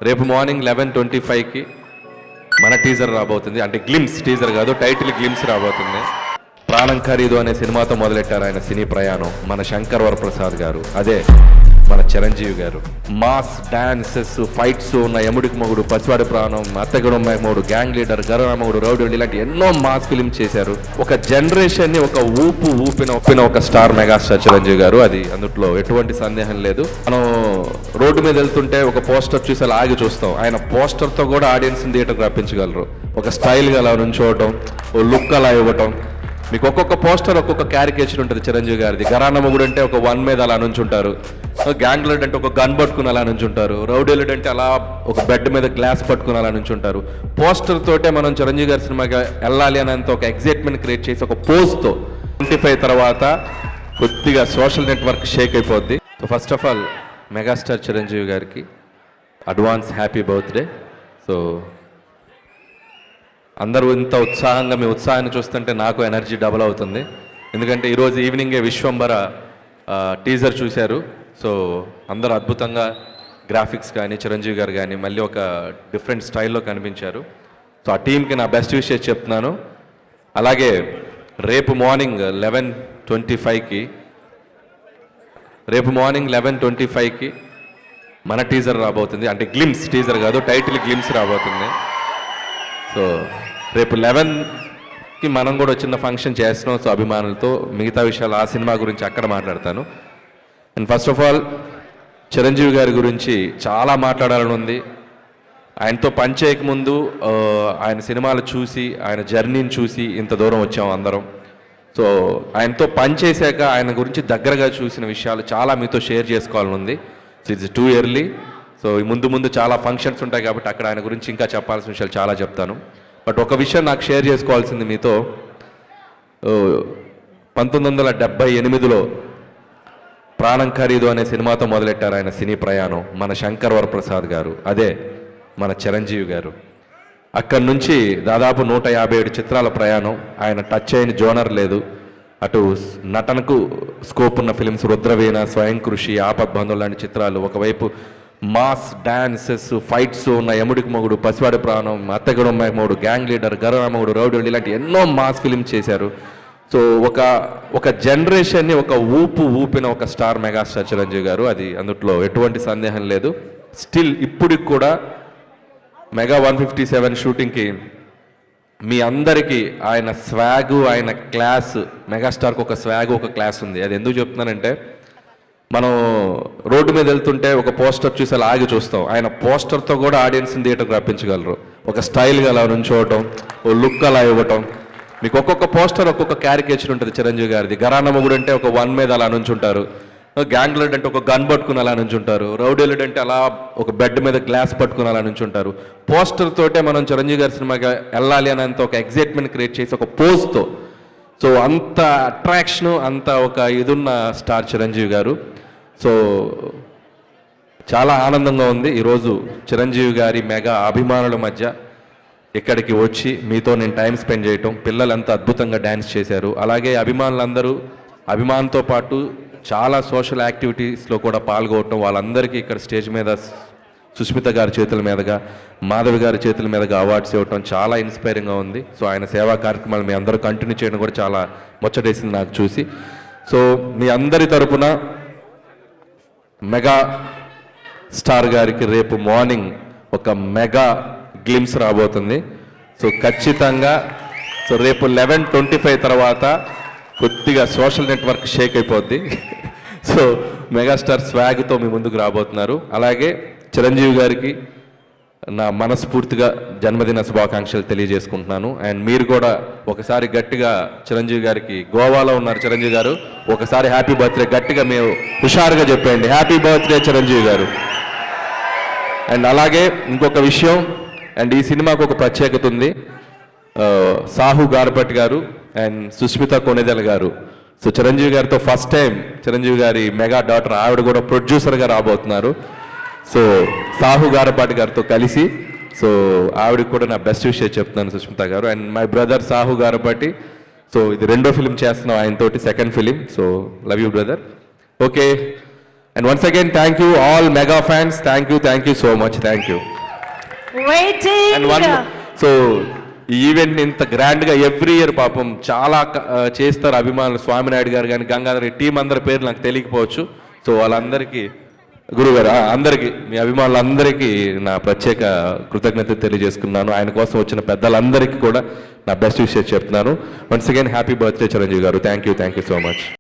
రేపు మార్నింగ్ 11:25కి మన టీజర్ రాబోతుంది. అంటే గ్లిమ్స్ టీజర్ కాదు, టైటిల్ గ్లిమ్స్ రాబోతుంది. ప్రాణం ఖరీదు అనే సినిమాతో మొదలెట్టారు ఆయన సినీ ప్రయాణం మన శంకర్ వరప్రసాద్ గారు, అదే మన చిరంజీవి గారు. మాస్ డాన్సెస్, ఫైట్స్ ఉన్న యముడికి మొగుడు, పసివాడి ప్రాణం, అత్తగడం మొగుడు, గ్యాంగ్ లీడర్, గరమగుడు, రౌడీ ఇలాంటి ఎన్నో మాస్ ఫిల్మ్ చేశారు. ఒక జనరేషన్ ని ఒక ఊపిన ఒక స్టార్ మెగాస్టార్ చిరంజీవి గారు, అది అందుట్లో ఎటువంటి సందేహం లేదు. మనం రోడ్డు మీద వెళ్తుంటే ఒక పోస్టర్ చూసి అలా ఆగి చూస్తాం. ఆయన పోస్టర్ తో కూడా ఆడియన్స్ థియేటర్కి రప్పించగలరు. ఒక స్టైల్ గా అలా నుంచోవటం, ఓ లుక్ అలా ఇవ్వటం. మీకు ఒక్కొక్క పోస్టర్ ఒక్కొక్క క్యారికేచర్ ఉంటుంది చిరంజీవి గారిది. గరానమ్మగుడు అంటే ఒక వన్ మీద అలా నుంచుంటారు, గ్యాంగ్ లీడర్ అంటే ఒక గన్ పట్టుకుని అలా నుంచుంటారు, రౌడీ లీడర్ అంటే అలా ఒక బెడ్ మీద గ్లాస్ పట్టుకుని అలా నుంచుంటారు. పోస్టర్ తోటే మనం చిరంజీవి గారి సినిమాకి వెళ్ళాలి అనేంత ఒక ఎగ్జైట్మెంట్ క్రియేట్ చేసి ఒక పోస్ట్తో 25 తర్వాత కొద్దిగా సోషల్ నెట్వర్క్ షేక్ అయిపోద్ది. So first of all megastar Chiranjeevi గారికి అడ్వాన్స్ హ్యాపీ బర్త్డే. సో అందరూ ఇంత ఉత్సాహంగా, మీ ఉత్సాహాన్ని చూస్తుంటే నాకు ఎనర్జీ డబుల్ అవుతుంది. ఎందుకంటే ఈరోజు ఈవినింగే విశ్వంబర టీజర్ చూశారు. సో అందరూ అద్భుతంగా గ్రాఫిక్స్ కానీ చిరంజీవి గారు కానీ మళ్ళీ ఒక డిఫరెంట్ స్టైల్లో కనిపించారు. సో ఆ టీంకి నా బెస్ట్ విషెస్ చెప్తున్నాను. అలాగే రేపు మార్నింగ్ 11:25కి మన టీజర్ రాబోతుంది. అంటే గ్లిమ్స్ టీజర్ కాదు, టైటిల్ గ్లిమ్స్ రాబోతుంది. సో రేపు 11కి మనం కూడా చిన్న ఫంక్షన్ చేస్తున్నాం. సో అభిమానులతో మిగతా విషయాలు ఆ సినిమా గురించి అక్కడ మాట్లాడతాను. And first of all Chiranjeevi గారి గురించి చాలా మాట్లాడాలని ఉంది. ఆయనతో పనిచేయకముందు ఆయన సినిమాలు చూసి, ఆయన జర్నీని చూసి ఇంత దూరం వచ్చాం అందరం. సో ఆయనతో పనిచేశాక ఆయన గురించి దగ్గరగా చూసిన విషయాలు చాలా మీతో షేర్ చేసుకోవాలని ఉంది. So it's too early. So ముందు చాలా ఫంక్షన్స్ ఉంటాయి కాబట్టి అక్కడ ఆయన గురించి ఇంకా చెప్పాల్సిన విషయాలు చాలా చెప్తాను. బట్ ఒక విషయం నాకు షేర్ చేసుకోవాల్సింది మీతో. 1978లో ప్రాణం ఖరీదు అనే సినిమాతో మొదలెట్టారు ఆయన సినీ ప్రయాణం మన శంకర్ వరప్రసాద్ గారు, అదే మన చిరంజీవి గారు. అక్కడి నుంచి దాదాపు 157 చిత్రాల ప్రయాణం. ఆయన టచ్ అయిన జోనర్ లేదు. అటు నటనకు స్కోప్ ఉన్న ఫిలిమ్స్ రుద్రవీణ, స్వయం కృషి, ఆపద్బంధువులు లాంటి చిత్రాలు. ఒకవైపు మాస్ డాన్సెస్, ఫైట్స్ ఉన్న యముడికి మొగుడు, పసివాడి ప్రాణం, అత్తగడం మొగుడు, గ్యాంగ్ లీడర్, గరమగుడు, రౌడీ ఇలాంటి ఎన్నో మాస్ ఫిలిమ్స్ చేశారు. సో ఒక జనరేషన్ని ఒక ఊపిన ఒక స్టార్ మెగాస్టార్ చిరంజీవి గారు, అది అందుట్లో ఎటువంటి సందేహం లేదు. స్టిల్ ఇప్పటికి కూడా మెగా 157 షూటింగ్కి మీ అందరికీ ఆయన స్వాగు, ఆయన క్లాస్, మెగాస్టార్కి ఒక స్వాగు, ఒక క్లాస్ ఉంది. అది ఎందుకు చెప్తున్నానంటే, మనం రోడ్డు మీద వెళ్తుంటే ఒక పోస్టర్ చూసి అలా ఆగి చూస్తాం. ఆయన పోస్టర్తో కూడా ఆడియన్స్ థియేటర్కి రప్పించగలరు. ఒక స్టైల్గా అలా నుంచోవటం, ఓ లుక్ అలా ఇవ్వటం. మీకు ఒక్కొక్క పోస్టర్ ఒక్కొక్క క్యారికేచర్ ఉంటుంది చిరంజీవి గారిది. గరానమ్మగుడు అంటే ఒక వన్ మీద అలా నుంచుంటారు, గ్యాంగ్ లీడర్ అంటే ఒక గన్ పట్టుకుని అలా నుంచుంటారు, రౌడీ లీడర్ అంటే అలా ఒక బెడ్ మీద గ్లాస్ పట్టుకుని అలా నుంచుంటారు. పోస్టర్ తోటే మనం చిరంజీవి గారి సినిమాకి వెళ్ళాలి అనేంత ఒక ఎగ్జైట్మెంట్ క్రియేట్ చేసి ఒక పోస్ట్తో. సో అంత అట్రాక్షను, అంత ఒక ఇదున్న స్టార్ చిరంజీవి గారు. సో చాలా ఆనందంగా ఉంది ఈరోజు చిరంజీవి గారి మెగా అభిమానుల మధ్య ఇక్కడికి వచ్చి మీతో నేను టైం స్పెండ్ చేయటం. పిల్లలు ఎంత అద్భుతంగా డ్యాన్స్ చేశారు. అలాగే అభిమానులతో పాటు చాలా సోషల్ యాక్టివిటీస్లో కూడా పాల్గొనడం. వాళ్ళందరికీ ఇక్కడ స్టేజ్ మీద సుస్మిత గారి చేతుల మీదుగా, మాధవి గారి చేతుల మీదుగా అవార్డ్స్ ఇవ్వటం చాలా ఇన్స్పైరింగ్గా ఉంది. సో ఆయన సేవా కార్యక్రమాలు మీ అందరూ కంటిన్యూ చేయడం కూడా చాలా ముచ్చటేసింది నాకు చూసి. సో మీ అందరి తరపున మెగా స్టార్ గారికి రేపు మార్నింగ్ ఒక మెగా గ్లిమ్స్ రాబోతుంది. సో ఖచ్చితంగా సో రేపు 11:25 తర్వాత కొద్దిగా సోషల్ నెట్వర్క్ షేక్ అయిపోద్ది. సో మెగాస్టార్ స్వాగ్తో మీ ముందుకు రాబోతున్నారు. అలాగే చిరంజీవి గారికి నా మనస్ఫూర్తిగా జన్మదిన శుభాకాంక్షలు తెలియజేసుకుంటున్నాను. అండ్ మీరు కూడా ఒకసారి గట్టిగా చిరంజీవి గారికి, గోవాలో ఉన్నారు చిరంజీవి గారు, ఒకసారి హ్యాపీ బర్త్డే గట్టిగా మేము హుషారుగా చెప్పండి, హ్యాపీ బర్త్డే చిరంజీవి గారు. అండ్ అలాగే ఇంకొక విషయం, అండ్ ఈ సినిమాకు ఒక ప్రత్యేకత ఉంది. సాహు గారపట్ గారు అండ్ సుస్మిత కొణిదెల గారు, సో చిరంజీవి గారితో ఫస్ట్ టైం చిరంజీవి గారి మెగా డాటర్ ఆవిడ కూడా ప్రొడ్యూసర్గా రాబోతున్నారు. సో సాహు గారపాటి గారితో కలిసి, సో ఆవిడకి కూడా నా బెస్ట్ విషయం చెప్తున్నాను సుష్మిత గారు. And my brother Sahu Garapati, so ఇది రెండో ఫిలిం చేస్తున్నాం ఆయనతోటి, second film. So love you brother. Okay, and once again thank you all mega fans, thank you so much, thank you. And one so ఈ ఈవెంట్ ఇంత గ్రాండ్గా ఎవ్రీ ఇయర్ పాపం చాలా చేస్తారు అభిమానులు. స్వామినాయుడు గారు కానీ గంగాధర్ టీం అందరి పేరు నాకు తెలియకపోవచ్చు. సో వాళ్ళందరికీ గురుగారు అందరికీ మీ అభిమానులందరికీ నా ప్రత్యేక కృతజ్ఞత తెలియజేసుకున్నాను. ఆయన కోసం వచ్చిన పెద్దలందరికీ కూడా నా బెస్ట్ విషయం చెప్తున్నాను. Once again happy birthday Chiranjeevi garu. Thank you so much.